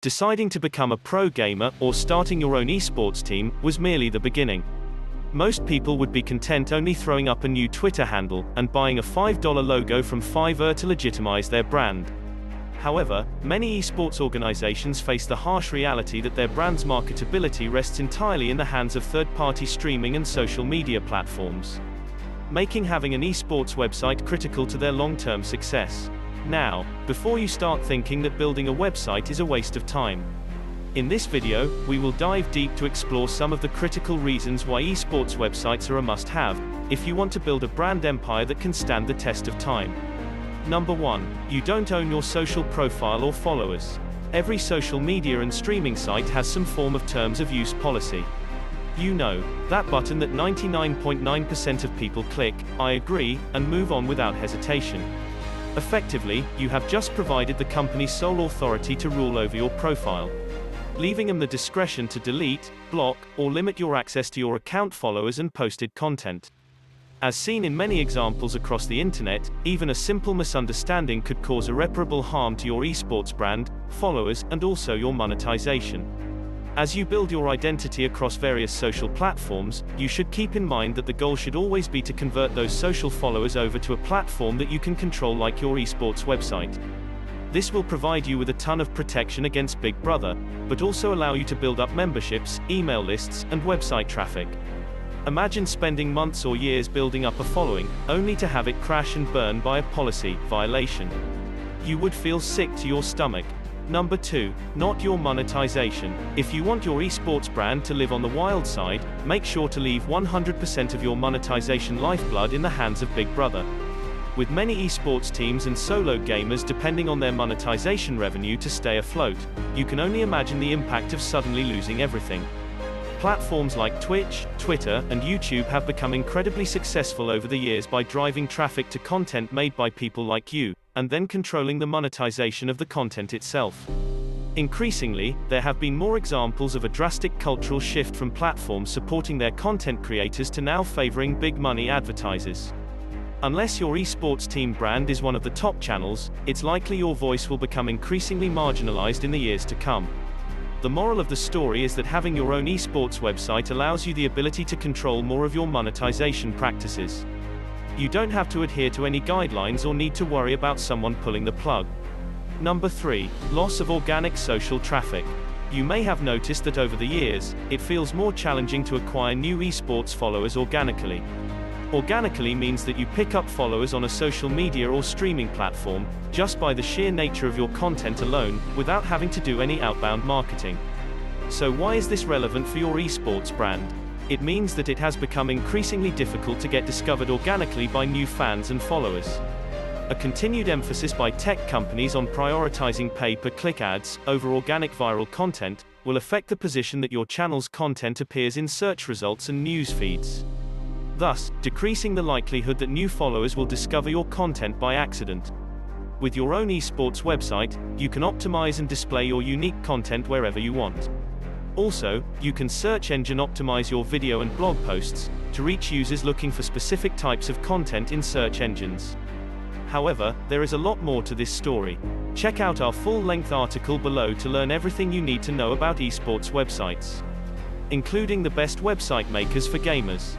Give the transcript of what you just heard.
Deciding to become a pro gamer or starting your own esports team was merely the beginning. Most people would be content only throwing up a new Twitter handle and buying a $5 logo from Fiverr to legitimize their brand. However, many esports organizations face the harsh reality that their brand's marketability rests entirely in the hands of third-party streaming and social media platforms, making having an esports website critical to their long-term success. Now, before you start thinking that building a website is a waste of time, in this video, we will dive deep to explore some of the critical reasons why esports websites are a must-have, if you want to build a brand empire that can stand the test of time. Number 1. You don't own your social profile or followers. Every social media and streaming site has some form of terms of use policy. You know, that button that 99.9% of people click, I agree, and move on without hesitation. Effectively, you have just provided the company's sole authority to rule over your profile, leaving them the discretion to delete, block, or limit your access to your account followers and posted content. As seen in many examples across the internet, even a simple misunderstanding could cause irreparable harm to your esports brand, followers, and also your monetization. As you build your identity across various social platforms, you should keep in mind that the goal should always be to convert those social followers over to a platform that you can control, like your esports website. This will provide you with a ton of protection against Big Brother, but also allow you to build up memberships, email lists, and website traffic. Imagine spending months or years building up a following, only to have it crash and burn by a policy violation. You would feel sick to your stomach. Number 2. Not your monetization. If you want your esports brand to live on the wild side, make sure to leave 100% of your monetization lifeblood in the hands of Big Brother. With many esports teams and solo gamers depending on their monetization revenue to stay afloat, you can only imagine the impact of suddenly losing everything. Platforms like Twitch, Twitter, and YouTube have become incredibly successful over the years by driving traffic to content made by people like you, and then controlling the monetization of the content itself. Increasingly, there have been more examples of a drastic cultural shift from platforms supporting their content creators to now favoring big money advertisers. Unless your esports team brand is one of the top channels, it's likely your voice will become increasingly marginalized in the years to come. The moral of the story is that having your own esports website allows you the ability to control more of your monetization practices. You don't have to adhere to any guidelines or need to worry about someone pulling the plug. Number 3. Loss of organic social traffic. You may have noticed that over the years, it feels more challenging to acquire new esports followers organically. Organically means that you pick up followers on a social media or streaming platform, just by the sheer nature of your content alone, without having to do any outbound marketing. So why is this relevant for your esports brand? It means that it has become increasingly difficult to get discovered organically by new fans and followers. A continued emphasis by tech companies on prioritizing pay-per-click ads over organic viral content will affect the position that your channel's content appears in search results and news feeds, thus decreasing the likelihood that new followers will discover your content by accident. With your own esports website, you can optimize and display your unique content wherever you want. Also, you can search engine optimize your video and blog posts to reach users looking for specific types of content in search engines. However, there is a lot more to this story. Check out our full-length article below to learn everything you need to know about esports websites, including the best website makers for gamers.